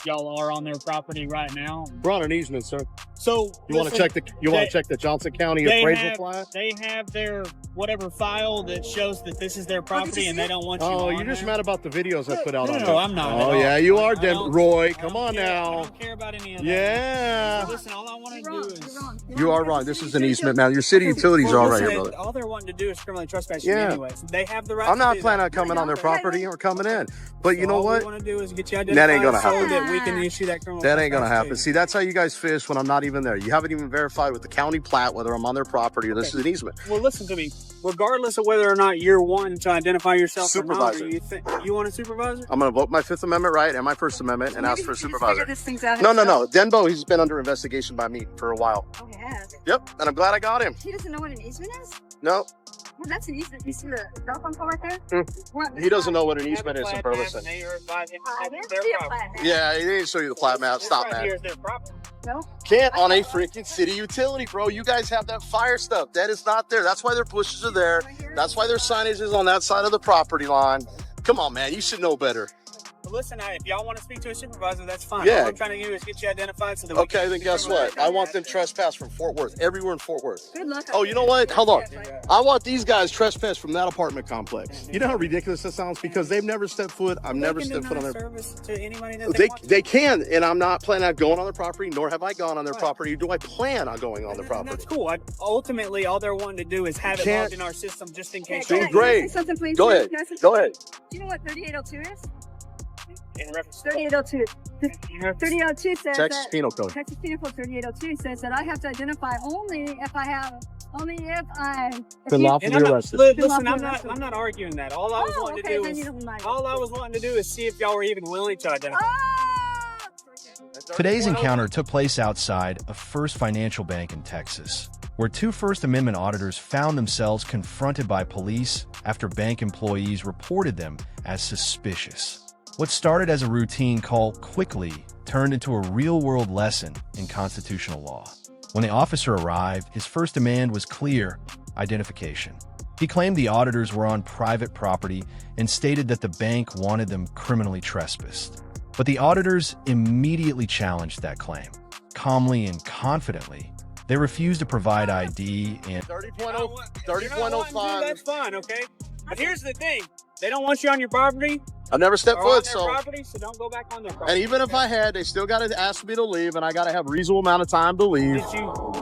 easement. Y'all are on their property right now. We're on an easement, sir. So You want to check the Johnson County appraisal plat? They have their whatever file that shows that this is their property, and they don't want you. Oh, on you're just there. mad about the videos I put out on No, there. I'm not. Oh yeah, you are, Roy. Come on I now. don't care about any of that. Yeah. Listen, all I want to do is. You are wrong. This is an easement, man. Your city utilities are all right here, brother. All they're wanting to do is criminally trespass you Yeah. anyways. They have the right. I'm not to do planning that. on coming on their property or coming in. But you know all what? we want to do is get you That ain't gonna identified so happen. that we can issue that criminal. That ain't gonna trespass happen. to you. See, that's how you guys fish when I'm not even there. You haven't even verified with the county plat whether I'm on their property or this is an easement. Well, listen to me. Regardless of whether or not you're one to identify yourself Supervisor. or not, you want a supervisor? I'm gonna vote my Fifth Amendment right and my First Amendment and ask for a supervisor. No. No. Denbo, he's been under investigation by me for a while. Oh, he has. Yep, and I'm glad I got him. He doesn't know what an easement is? No, Well, that's an easement. You see the telephone pole right there? What? he doesn't know what an Have easement a is, plat bro. map, Listen. and they are advising I that's didn't their see a property. plat map. Yeah, he didn't show you the plat map. This Stop, right man. here is their property. No? Can't on a freaking city utility, bro. You guys have that fire stuff. That is not there. That's why their bushes are there. That's why their signage is on that side of the property line. Come on, man. You should know better. But listen, if y'all want to speak to a supervisor, that's fine. Yeah. All I'm trying to do is get you identified so that we Okay, can then guess what? I want them trespass from Fort Worth. Everywhere in Fort Worth. Good luck. Oh, you know what? Hold on. I want these guys trespass from that apartment complex. You know how ridiculous that sounds? Because they've never stepped foot. I've never stepped foot on their service to anybody that they want. They can, and I'm not planning on going on their property, nor have I gone on their property. Do I plan on going on their And property? that's cool. Ultimately, all they're wanting to do is have it Can't- logged in our system just in case. See, Can I great. say something, please? Go ahead. Can I say Go something? ahead. Do you know what 3802 is? In reference to 3802. 3802 says Texas that Penal Code. Texas Penal Code 3802 says that I have to identify only if I Been lawfully And I'm not, arrested. listen, I'm Lawfully not arguing that. All I was Oh, wanting okay, to do then is you don't mind. all I was wanting to do is see if y'all were even willing to identify. Oh! Today's encounter took place outside a First Financial Bank in Texas, where two First Amendment auditors found themselves confronted by police after bank employees reported them as suspicious. What started as a routine call quickly turned into a real-world lesson in constitutional law. When the officer arrived, his first demand was clear: identification. He claimed the auditors were on private property and stated that the bank wanted them criminally trespassed. But the auditors immediately challenged that claim. Calmly and confidently, they refused to provide ID and 30.05. That's fine, okay? But here's the thing: they don't want you on your property. I've never stepped Or on foot, their so. property, so don't go back on their property. And even if I had, they still got to ask me to leave, and I got to have a reasonable amount of time to leave.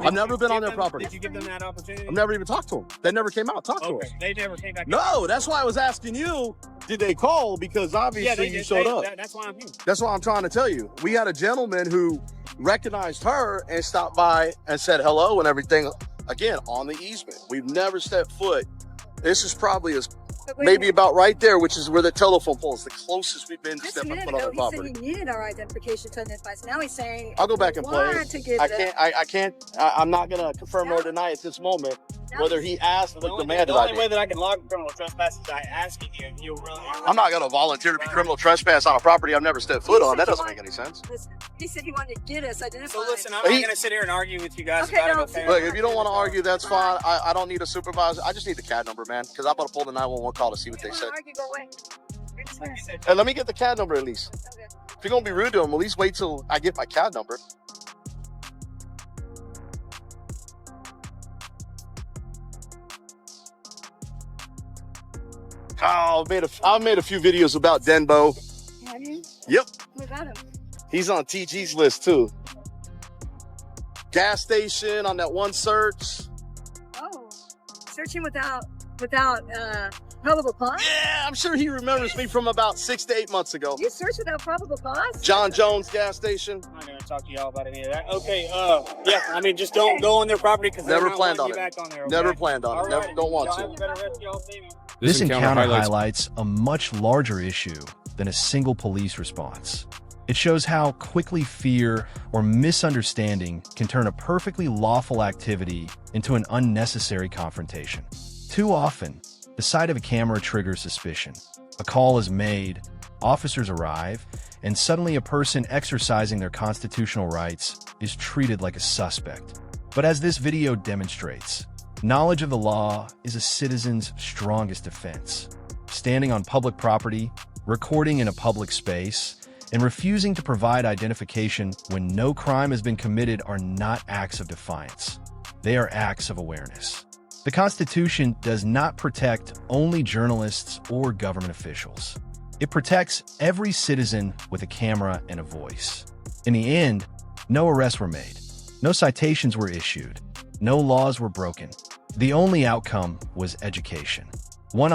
I've never been on their property. Did you give them that opportunity? I've never even talked to them. They never came out and talked to Okay, us. they never came back. No, that's why I was asking you, did they call? Because obviously Yeah, they you did. showed up. That's why I'm here. That's what I'm trying to tell you. We had a gentleman who recognized her and stopped by and said hello and everything. Again, on the easement. We've never stepped foot. This is probably maybe about right there, which is where the telephone pole is, the closest we've been to Just a stepping minute foot on ago, the he property. said he needed our identification to identify us. Now he's saying I'll go back and play. want to give I'm not going to confirm nor deny at this moment whether he asked or demanded The only ID. way that I can log criminal trespass is by asking you if you really. I'm not going to volunteer to be criminal trespass on a property I've never stepped foot on. That doesn't make any sense. He said he wanted to get us identified. So listen, I'm not going to sit here and argue with you guys Okay, about no, it. Okay? Look, if you don't want to argue, that's fine. I don't need a supervisor. I just need the CAD number, man, because I'm going to pull the 911 call to see what they said. Argue, go away. You're Like you dismissed. said, Hey, let me get the CAD number at least. Okay. If you're going to be rude to him, at least wait till I get my CAD number. Oh, I've made a few videos about Denbo. Have you? Yep. What about him? He's on TG's list too. Gas station on that one search. Oh, searching without probable cause. Yeah, I'm sure he remembers me from about 6 to 8 months ago. You search without probable cause? John Jones gas station. I'm not going to talk to y'all about any of that. Okay, yeah, I mean, just don't go on their property because Never they're not planned wanting on you it. back on there. Okay? Never planned on it. Never, Alrighty. don't want Y'all to. have a better rest of y'all's evening. This encounter highlights a much larger issue than a single police response. It shows how quickly fear or misunderstanding can turn a perfectly lawful activity into an unnecessary confrontation. Too often, the sight of a camera triggers suspicion. A call is made, officers arrive, and suddenly a person exercising their constitutional rights is treated like a suspect. But as this video demonstrates, knowledge of the law is a citizen's strongest defense. Standing on public property, recording in a public space, And refusing to provide identification when no crime has been committed are not acts of defiance. They are acts of awareness. The Constitution does not protect only journalists or government officials. It protects every citizen with a camera and a voice. In the end, no arrests were made. No citations were issued. No laws were broken. The only outcome was education. One